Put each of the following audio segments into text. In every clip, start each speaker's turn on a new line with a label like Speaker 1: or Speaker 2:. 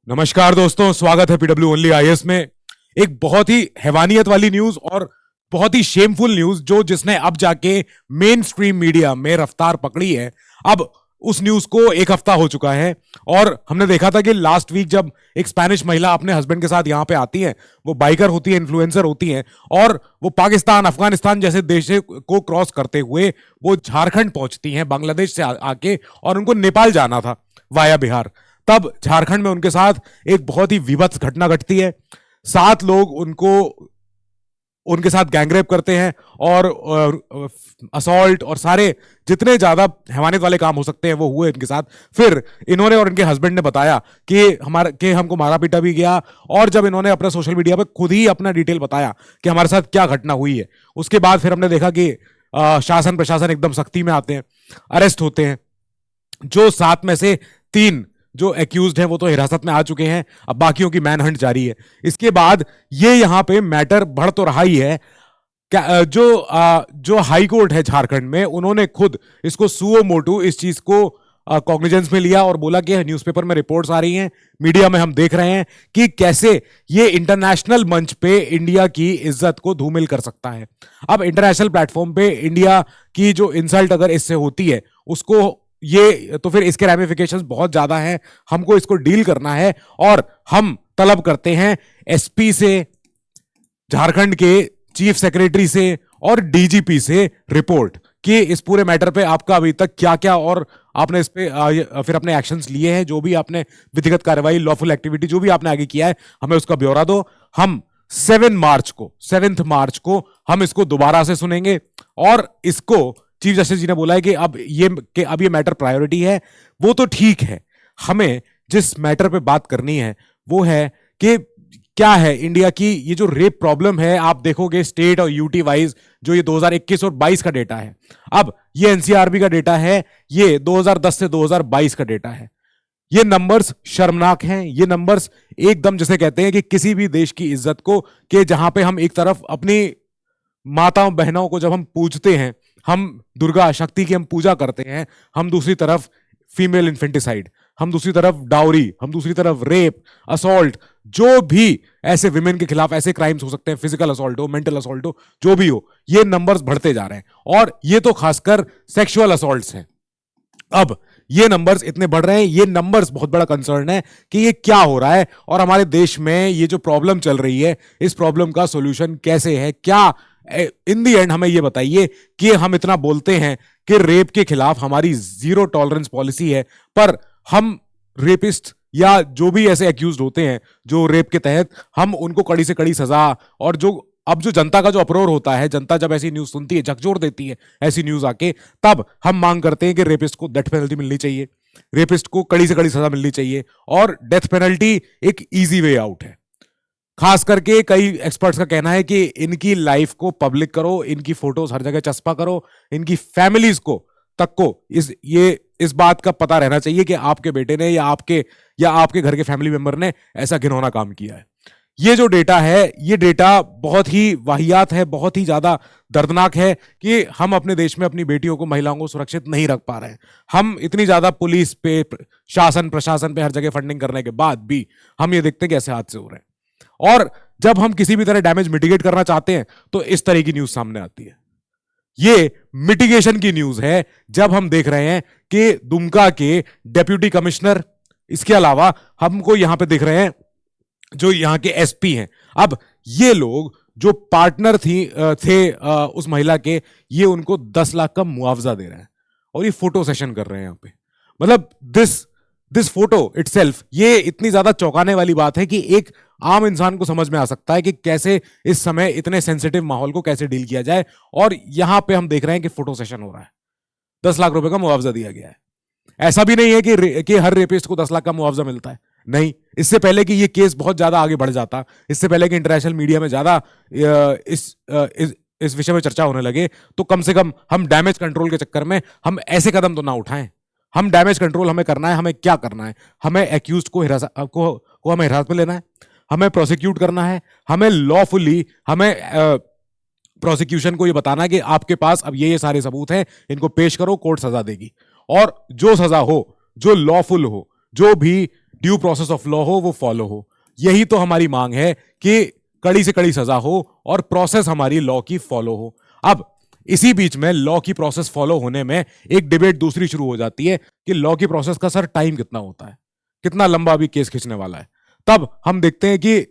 Speaker 1: नमस्कार दोस्तों, स्वागत है पीडब्ल्यू ओनली आईएएस में। एक बहुत ही हैवानियत वाली न्यूज और बहुत ही शेमफुल न्यूज जिसने अब जाके मेन स्ट्रीम मीडिया में रफ्तार पकड़ी है। अब उस न्यूज को एक हफ्ता हो चुका है और हमने देखा था कि लास्ट वीक जब एक स्पेनिश महिला अपने हस्बैंड के साथ यहां पे आती है, वो बाइकर होती है, इन्फ्लुएंसर होती हैं और वो पाकिस्तान, अफगानिस्तान जैसे देश को क्रॉस करते हुए वो झारखंड पहुंचती हैं बांग्लादेश से आके, और उनको नेपाल जाना था वाया बिहार। तब झारखंड में उनके साथ एक बहुत ही विभत्स घटना घटती है। 7 लोग उनके साथ गैंगरेप करते हैं और असॉल्ट और सारे जितने ज्यादा हैवानियत वाले काम हो सकते हैं वो हुए इनके साथ। फिर इन्होंने और इनके हस्बैंड ने बताया कि हमको मारा पीटा भी गया, और जब इन्होंने अपना सोशल मीडिया पे खुद ही अपना डिटेल बताया कि हमारे साथ क्या घटना हुई है, उसके बाद फिर हमने देखा कि शासन प्रशासन एकदम सख्ती में आते हैं, अरेस्ट होते हैं। जो 7 में से 3 जो एक्यूज्ड हैं वो तो हिरासत में आ चुके हैं, अब बाकियों की मैनहंट जारी है। इसके बाद ये यहां पे मैटर बढ़ तो रहा ही है। जो हाई कोर्ट है झारखंड में, उन्होंने खुद इसको सुओ मोटू इस चीज को कॉग्निजेंस में लिया और बोला कि न्यूज़पेपर में रिपोर्ट्स आ रही हैं, मीडिया में हम देख रहे हैं कि कैसे ये इंटरनेशनल मंच पे इंडिया की इज्जत को धूमिल कर सकता है। अब इंटरनेशनल प्लेटफॉर्म पे इंडिया की जो इंसल्ट अगर इससे होती है, उसको ये तो फिर इसके रैमिफिकेशंस बहुत ज्यादा हैं, हमको इसको डील करना है। और हम तलब करते हैं एसपी से, झारखंड के चीफ सेक्रेटरी से और डीजीपी से रिपोर्ट कि इस पूरे मैटर पे आपका अभी तक क्या क्या, और आपने इस पे फिर अपने एक्शंस लिए हैं, जो भी आपने विधिगत कार्रवाई, लॉफुल एक्टिविटी जो भी आपने आगे किया है, हमें उसका ब्यौरा दो। हम 7 मार्च को हम इसको दोबारा से सुनेंगे और इसको चीफ जस्टिस जी ने बोला है कि अब ये मैटर प्रायोरिटी है। वो तो ठीक है, हमें जिस मैटर पे बात करनी है वो है कि क्या है इंडिया की ये जो रेप प्रॉब्लम है। आप देखोगे स्टेट और यूटी वाइज जो ये 2021 और 22 का डेटा है, अब ये एनसीआरबी का डेटा है, ये 2010 से 2022 का डेटा है। ये नंबर्स शर्मनाक हैं। ये नंबर्स एकदम जैसे कहते हैं कि किसी भी देश की इज्जत को, कि जहां पे हम एक तरफ अपनी माताओं बहनों को जब हम पूजते हैं, हम दुर्गा शक्ति की हम पूजा करते हैं, हम दूसरी तरफ फीमेल इन्फेंटिसाइड, हम दूसरी तरफ डाउरी, हम दूसरी तरफ रेप, असॉल्ट, जो भी ऐसे विमेन के खिलाफ ऐसे क्राइम्स हो सकते हैं, फिजिकल असॉल्ट हो, मेंटल असॉल्ट हो, जो भी हो, ये नंबर्स बढ़ते जा रहे हैं। और ये तो खासकर सेक्सुअल असॉल्ट्स हैं। अब ये नंबर्स इतने बढ़ रहे हैं, ये नंबर्स बहुत बड़ा कंसर्न है कि ये क्या हो रहा है और हमारे देश में ये जो प्रॉब्लम चल रही है, इस प्रॉब्लम का सॉल्यूशन कैसे है। क्या इन दी एंड हमें ये बताइए कि हम इतना बोलते हैं कि रेप के खिलाफ हमारी 0 टॉलरेंस पॉलिसी है, पर हम रेपिस्ट या जो भी ऐसे एक्यूज्ड होते हैं जो रेप के तहत, हम उनको कड़ी से कड़ी सजा, और जो जनता का जो अप्रोर होता है, जनता जब ऐसी न्यूज सुनती है, झकझोर देती है ऐसी न्यूज आके, तब हम मांग करते हैं कि रेपिस्ट को डेथ पेनल्टी मिलनी चाहिए, रेपिस्ट को कड़ी से कड़ी सजा मिलनी चाहिए, और डेथ पेनल्टी एक इजी वे आउट है। खास करके कई एक्सपर्ट्स का कहना है कि इनकी लाइफ को पब्लिक करो, इनकी फोटोज हर जगह चस्पा करो, इनकी फैमिलीज को इस बात का पता रहना चाहिए कि आपके बेटे ने या आपके घर के फैमिली मेंबर ने ऐसा घिनौना काम किया है। ये जो डेटा है, ये डेटा बहुत ही वाहियात है, बहुत ही ज्यादा दर्दनाक है कि हम अपने देश में अपनी बेटियों को, महिलाओं को सुरक्षित नहीं रख पा रहे हैं। हम इतनी ज्यादा पुलिस पे, शासन प्रशासन पे हर जगह फंडिंग करने के बाद भी हम ये देखते हैं कि ऐसे हादसे हो रहे हैं। और जब हम किसी भी तरह डैमेज मिटिगेट करना चाहते हैं तो इस तरह की न्यूज सामने आती है। ये मिटिगेशन की न्यूज है, जब हम देख रहे हैं कि दुमका के डेप्यूटी कमिश्नर, इसके अलावा हमको यहां पे दिख रहे हैं जो यहां के एसपी हैं। अब ये लोग जो पार्टनर थे उस महिला के, ये उनको 10 लाख का मुआवजा दे रहे हैं और ये फोटो सेशन कर रहे हैं यहां पे। मतलब दिस फोटो इटसेल्फ, ये इतनी ज्यादा चौंकाने वाली बात है कि एक आम इंसान को समझ में आ सकता है कि कैसे इस समय इतने सेंसिटिव माहौल को कैसे डील किया जाए। और यहां पे हम देख रहे हैं कि फोटो सेशन हो रहा है, 10 लाख रुपए का मुआवजा दिया गया है। ऐसा भी नहीं है कि हर रेपिस्ट को 10 लाख का मुआवजा मिलता है, नहीं। इससे पहले कि ये केस बहुत ज्यादा आगे बढ़ जाता, इससे पहले कि इंटरनेशनल मीडिया में ज्यादा इस विषय में चर्चा होने लगे, तो कम से कम हम डैमेज कंट्रोल के चक्कर में हम ऐसे कदम तो ना उठाएं। हम डैमेज कंट्रोल हमें करना है, हमें क्या करना है, हमें एक्यूज्ड को हमें हिरासत में लेना है, हमें प्रोसिक्यूट करना है, हमें लॉफुली, हमें प्रोसिक्यूशन को ये बताना है कि आपके पास अब ये सारे सबूत हैं, इनको पेश करो, कोर्ट सजा देगी। और जो सजा हो, जो लॉफुल हो, जो भी ड्यू प्रोसेस ऑफ लॉ हो वो फॉलो हो। यही तो हमारी मांग है कि कड़ी से कड़ी सजा हो और प्रोसेस हमारी लॉ की फॉलो हो। अब इसी बीच में लॉ की प्रोसेस फॉलो होने में एक डिबेट दूसरी शुरू हो जाती है कि लॉ की प्रोसेस का सर टाइम कितना होता है, कितना लंबा अभी केस खींचने वाला है। तब हम देखते हैं कि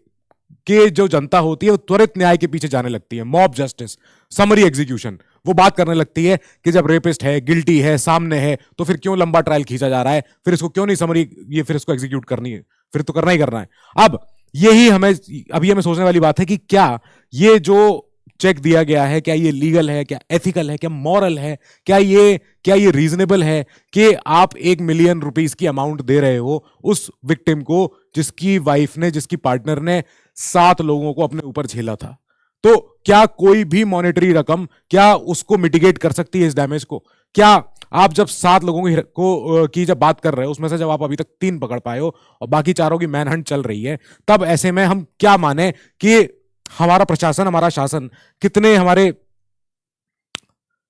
Speaker 1: जो जनता होती है वो त्वरित न्याय के पीछे जाने लगती है, मॉब जस्टिस, समरी एग्जीक्यूशन। वो बात करने लगती है कि जब रेपिस्ट है, गिल्टी है, सामने है, तो फिर क्यों लंबा ट्रायल खींचा जा रहा है, फिर इसको क्यों नहीं समरी, ये फिर इसको एग्जीक्यूट करनी है, फिर तो करना ही करना है। अब यही हमें सोचने वाली बात है कि क्या ये जो चेक दिया गया है, क्या ये लीगल है, क्या एथिकल है, क्या मॉरल है, क्या ये रीजनेबल है कि आप 1 मिलियन रुपीस की अमाउंट दे रहे हो उस विक्टिम को जिसकी वाइफ ने, जिसकी पार्टनर ने 7 लोगों को अपने ऊपर झेला था। तो क्या कोई भी मॉनेटरी रकम क्या उसको मिटिगेट कर सकती है इस डैमेज को? क्या आप जब 7 लोगों की जब बात कर रहे हो, उसमें से जब आप अभी तक 3 पकड़ पाए हो और बाकी 4 की मैनहंट चल रही है, तब ऐसे में हम क्या माने कि हमारा प्रशासन, हमारा शासन कितने हमारे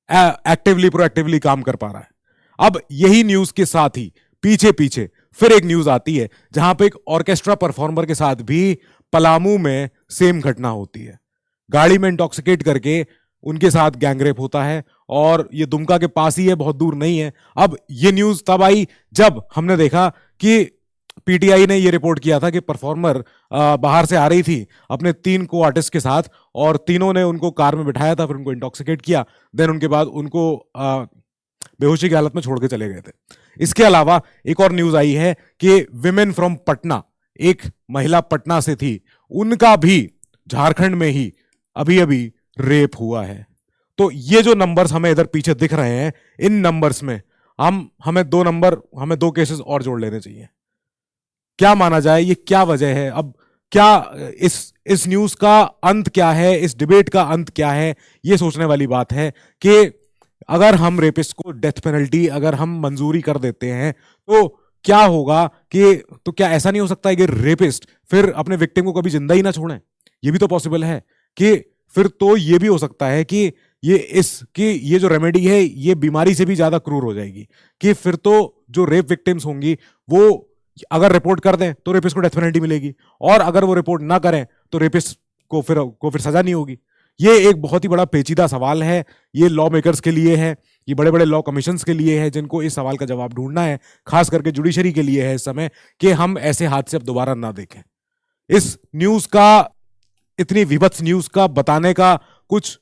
Speaker 1: एक्टिवली प्रोएक्टिवली काम कर पा रहा है? अब यही न्यूज के साथ ही पीछे पीछे फिर एक न्यूज आती है जहां पे एक ऑर्केस्ट्रा परफॉर्मर के साथ भी पलामू में सेम घटना होती है। गाड़ी में इंटॉक्सिकेट करके उनके साथ गैंगरेप होता है और ये दुमका के पास ही है, बहुत दूर नहीं है। अब ये न्यूज तब आई जब हमने देखा कि पीटीआई ने ये रिपोर्ट किया था कि परफॉर्मर बाहर से आ रही थी अपने 3 को आर्टिस्ट के साथ और तीनों ने उनको कार में बिठाया था, फिर उनको इंटॉक्सिकेट किया, देन उनके बाद उनको बेहोशी की हालत में छोड़ के चले गए थे। इसके अलावा एक और न्यूज आई है कि विमेन फ्रॉम पटना, एक महिला पटना से थी, उनका भी झारखंड में ही अभी अभी रेप हुआ है। तो ये जो नंबर्स हमें इधर पीछे दिख रहे हैं, इन नंबर्स में हमें 2 केसेस और जोड़ लेने चाहिए। क्या माना जाए, ये क्या वजह है? अब क्या इस न्यूज का अंत क्या है, इस डिबेट का अंत क्या है? ये सोचने वाली बात है कि अगर हम रेपिस्ट को डेथ पेनल्टी अगर हम मंजूरी कर देते हैं तो क्या होगा तो क्या ऐसा नहीं हो सकता है कि रेपिस्ट फिर अपने विक्टिम को कभी जिंदा ही ना छोड़ें? ये भी तो पॉसिबल है कि फिर तो ये भी हो सकता है कि ये जो रेमेडी है ये बीमारी से भी ज्यादा क्रूर हो जाएगी, कि फिर तो जो रेप विक्टिम्स होंगी वो अगर रिपोर्ट कर दें तो रेपिस्ट को डेथ पेनल्टी मिलेगी, और अगर वो रिपोर्ट ना करें तो रेपिस्ट को फिर सजा नहीं होगी। ये एक बहुत ही बड़ा पेचीदा सवाल है। ये लॉ मेकर्स के लिए है, ये बड़े बड़े लॉ कमीशंस के लिए है जिनको इस सवाल का जवाब ढूंढना है, खास करके जुडिशरी के लिए है इस समय, कि हम ऐसे हादसे अब दोबारा ना देखें। इस न्यूज का, इतनी विभत्स न्यूज का बताने का कुछ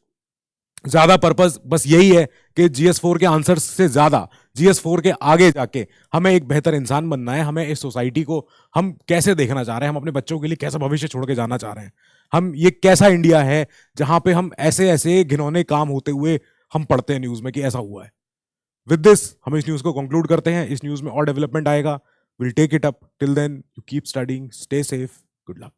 Speaker 1: ज्यादा पर्पस बस यही है कि GS4 के आंसर से ज्यादा GS4 के आगे जाके हमें एक बेहतर इंसान बनना है। हमें इस सोसाइटी को हम कैसे देखना चाह रहे हैं, हम अपने बच्चों के लिए कैसा भविष्य छोड़ के जाना चाह रहे हैं, हम ये कैसा इंडिया है जहां पे हम ऐसे ऐसे घिनौने काम होते हुए हम पढ़ते हैं न्यूज में कि ऐसा हुआ है। विद दिस हम इस न्यूज को कंक्लूड करते हैं। इस न्यूज में और डेवलपमेंट आएगा, will take it up. Till then you keep studying, stay safe, good luck.